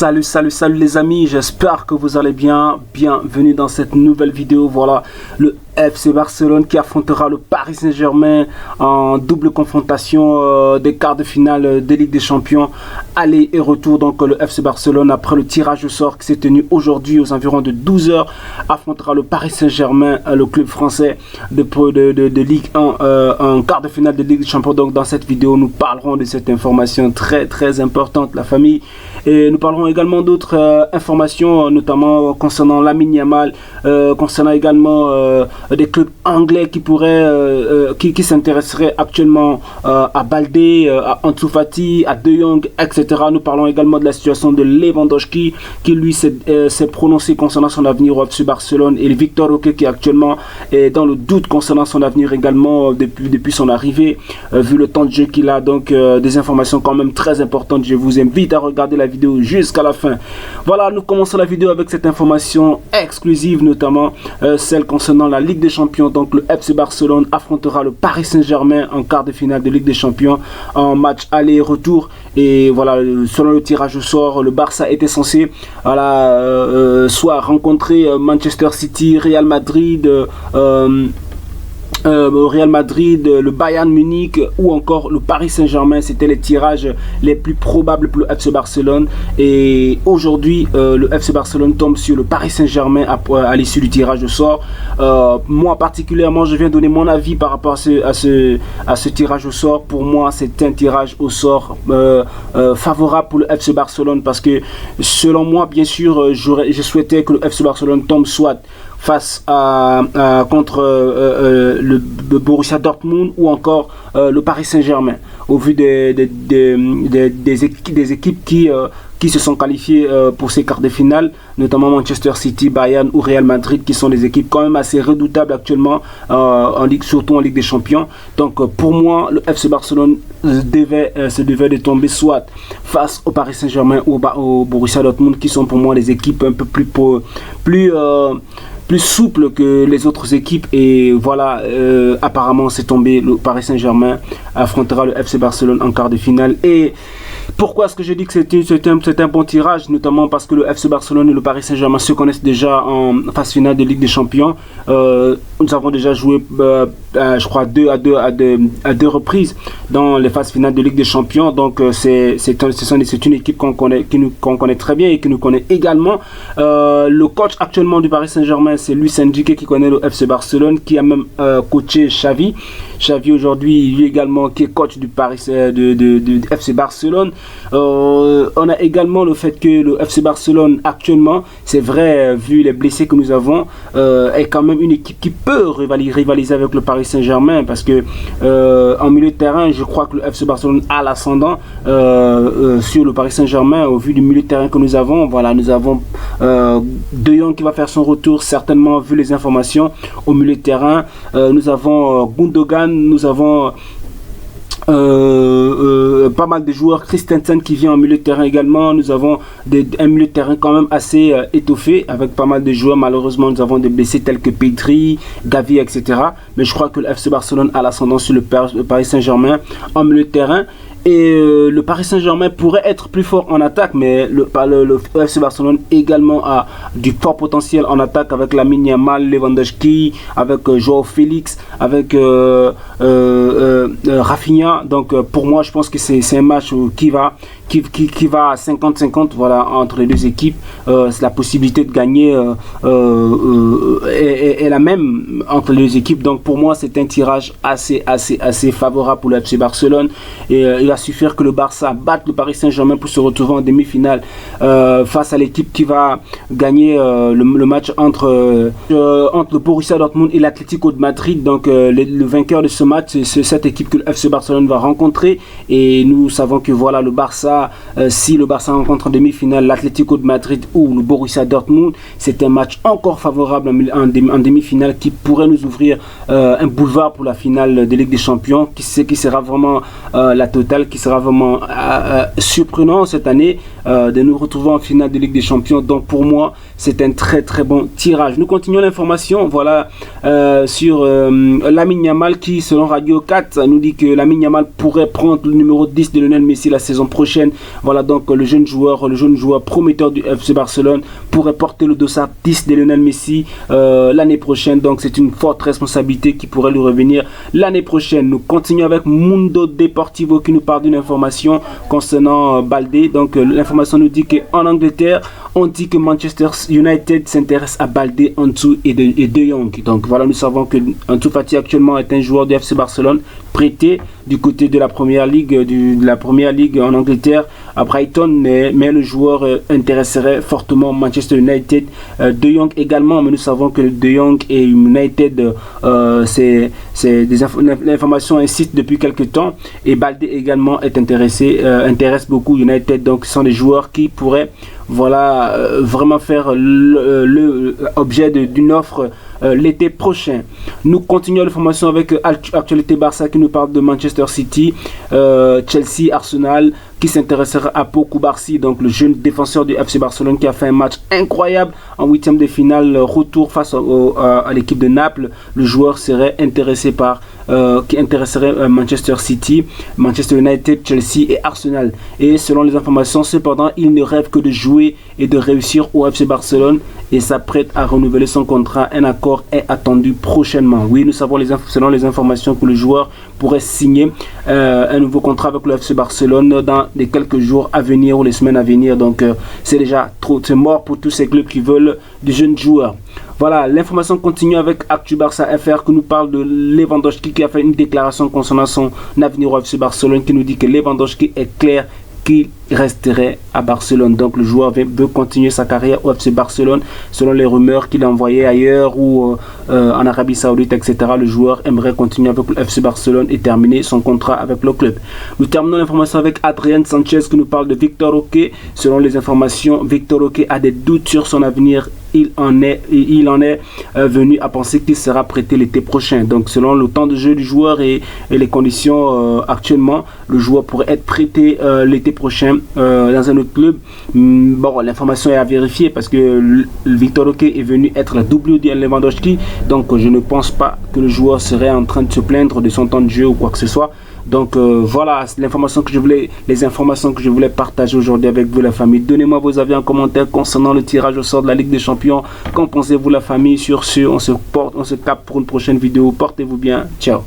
Salut les amis, j'espère que vous allez bien. Bienvenue dans cette nouvelle vidéo. Voilà, le FC Barcelone qui affrontera le Paris Saint-Germain en double confrontation des quarts de finale de Ligue des Champions, aller et retour. Donc le FC Barcelone, après le tirage au sort qui s'est tenu aujourd'hui aux environs de 12 h, affrontera le Paris Saint-Germain, le club français de Ligue 1 en quart de finale de Ligue des Champions. Donc dans cette vidéo, nous parlerons de cette information très importante, la famille, et nous parlerons également d'autres informations, notamment concernant Lamine Yamal, concernant également des clubs anglais qui pourraient, qui s'intéresseraient actuellement à Baldé, à Ansu Fati, à De Jong, etc. Nous parlons également de la situation de Lewandowski, qui lui s'est prononcé concernant son avenir au FC Barcelone, et Victor Roque qui actuellement est dans le doute concernant son avenir également depuis son arrivée, vu le temps de jeu qu'il a. Donc des informations quand même très importantes. Je vous invite à regarder la vidéo jusqu'à la fin. Voilà, nous commençons la vidéo avec cette information exclusive, notamment celle concernant la Ligue des Champions. Donc le FC Barcelone affrontera le Paris Saint-Germain en quart de finale de Ligue des Champions en match aller-retour. Et voilà, selon le tirage au sort, le Barça était censé soit rencontrer Manchester City, Real Madrid, le Bayern Munich ou encore le Paris Saint-Germain. C'était les tirages les plus probables pour le FC Barcelone, et aujourd'hui le FC Barcelone tombe sur le Paris Saint-Germain à l'issue du tirage au sort. Moi particulièrement, je viens donner mon avis par rapport à ce tirage au sort. Pour moi, c'est un tirage au sort favorable pour le FC Barcelone, parce que selon moi, bien sûr, je souhaitais que le FC Barcelone tombe soit face contre le Borussia Dortmund ou encore le Paris Saint-Germain, au vu des équipes qui se sont qualifiées pour ces quarts de finale, notamment Manchester City, Bayern ou Real Madrid, qui sont des équipes quand même assez redoutables actuellement en Ligue, surtout en Ligue des Champions. Donc pour moi, le FC Barcelone se devait de tomber soit face au Paris Saint-Germain ou au Borussia Dortmund, qui sont pour moi des équipes un peu plus souple que les autres équipes. Et voilà, apparemment c'est tombé. Le Paris Saint-Germain affrontera le FC Barcelone en quart de finale. Et pourquoi est-ce que je dis que c'est un bon tirage? Notamment parce que le FC Barcelone et le Paris Saint-Germain se connaissent déjà en phase finale de Ligue des Champions. Nous avons déjà joué, je crois, à deux reprises dans les phases finales de Ligue des Champions. Donc c'est une équipe qu'on connaît très bien et qui nous connaît également. Le coach actuellement du Paris Saint-Germain, c'est Luis Enrique, qui connaît le FC Barcelone, qui a même coaché Xavi. Xavi aujourd'hui, lui également, qui est coach du FC Barcelone. On a également le fait que le FC Barcelone actuellement, c'est vrai, vu les blessés que nous avons, est quand même une équipe qui peut rivaliser avec le Paris Saint-Germain, parce que en milieu de terrain, je crois que le FC Barcelone a l'ascendant sur le Paris Saint-Germain, au vu du milieu de terrain que nous avons. Voilà, nous avons De Jong qui va faire son retour certainement, vu les informations, au milieu de terrain. Nous avons Gundogan, nous avons pas mal de joueurs. Christensen qui vient en milieu de terrain également. Nous avons un milieu de terrain quand même assez étoffé, avec pas mal de joueurs. Malheureusement, nous avons des blessés tels que Pedri, Gavi, etc. Mais je crois que le FC Barcelone a l'ascendant sur le Paris Saint-Germain en milieu de terrain. Et le Paris Saint-Germain pourrait être plus fort en attaque, mais le FC Barcelone également a du fort potentiel en attaque, avec Lamine Yamal, Lewandowski, avec Joao Félix, avec Rafinha. Donc pour moi, je pense que c'est un match qui va à 50-50, voilà, entre les deux équipes. La possibilité de gagner est la même entre les deux équipes. Donc pour moi, c'est un tirage assez favorable pour le FC Barcelone. Et il va suffire que le Barça batte le Paris Saint-Germain pour se retrouver en demi-finale face à l'équipe qui va gagner le match entre le Borussia Dortmund et l'Atlético de Madrid. Donc le vainqueur de ce match, c'est cette équipe que le FC Barcelone va rencontrer. Et nous savons que voilà, le Barça, si le Barça rencontre en demi-finale l'Atlético de Madrid ou le Borussia Dortmund, c'est un match encore favorable en demi-finale, qui pourrait nous ouvrir un boulevard pour la finale de Ligue des Champions, qui sera vraiment la totale, qui sera vraiment surprenant cette année. de nous retrouver en finale de Ligue des Champions. Donc pour moi, c'est un très bon tirage. Nous continuons l'information, voilà, sur Lamine Yamal qui, selon Radio 4, nous dit que Lamine Yamal pourrait prendre le numéro 10 de Lionel Messi la saison prochaine. Voilà, donc le jeune joueur prometteur du FC Barcelone pourrait porter le dossard 10 de Lionel Messi l'année prochaine. Donc c'est une forte responsabilité qui pourrait lui revenir l'année prochaine. Nous continuons avec Mundo Deportivo qui nous parle d'une information concernant Baldé. Donc l'information nous dit qu'en Angleterre, on dit que Manchester United s'intéresse à Baldé, Ansu et De Jong. Donc voilà, nous savons que Ansu Fati actuellement est un joueur du FC Barcelone prêté du côté de la première ligue, en Angleterre à Brighton, mais le joueur intéresserait fortement Manchester United. De Jong également, mais nous savons que De Jong et United, l'information insiste depuis quelques temps, et Baldé également est intéresse beaucoup United. Donc ce sont des joueurs qui pourraient vraiment faire l'objet d'une offre l'été prochain. Nous continuons l'information avec Actualité Barça qui nous parle de Manchester City, Chelsea, Arsenal qui s'intéressera à Pau Cubarsí, donc le jeune défenseur du FC Barcelone qui a fait un match incroyable en huitième de finale retour face à l'équipe de Naples. Le joueur serait intéressé qui intéresserait Manchester City, Manchester United, Chelsea et Arsenal. Et selon les informations, cependant, il ne rêve que de jouer et de réussir au FC Barcelone et s'apprête à renouveler son contrat. Un accord est attendu prochainement. Oui, nous savons selon les informations que le joueur pourrait signer un nouveau contrat avec le FC Barcelone dans les quelques jours à venir ou les semaines à venir. Donc c'est déjà c'est mort pour tous ces clubs qui veulent des jeunes joueurs. Voilà, l'information continue avec Actu Barça FR qui nous parle de Lewandowski qui a fait une déclaration concernant son avenir au FC Barcelone, qui nous dit que Lewandowski est clair qu'il resterait à Barcelone. Donc le joueur veut continuer sa carrière au FC Barcelone selon les rumeurs qu'il a envoyées ailleurs ou en Arabie Saoudite, etc. Le joueur aimerait continuer avec le FC Barcelone et terminer son contrat avec le club. Nous terminons l'information avec Adrien Sanchez qui nous parle de Victor Roque. Selon les informations, Victor Roque a des doutes sur son avenir. Il en est venu à penser qu'il sera prêté l'été prochain. Donc selon le temps de jeu du joueur et les conditions actuellement, le joueur pourrait être prêté l'été prochain dans un autre club. Bon, l'information est à vérifier parce que Victor Roque est venu être la double de Lewandowski. Donc je ne pense pas que le joueur serait en train de se plaindre de son temps de jeu ou quoi que ce soit. Donc voilà les informations que je voulais partager aujourd'hui avec vous, la famille. Donnez-moi vos avis en commentaire concernant le tirage au sort de la Ligue des Champions. Qu'en pensez-vous, la famille? Sur ce, on se capte pour une prochaine vidéo. Portez-vous bien. Ciao.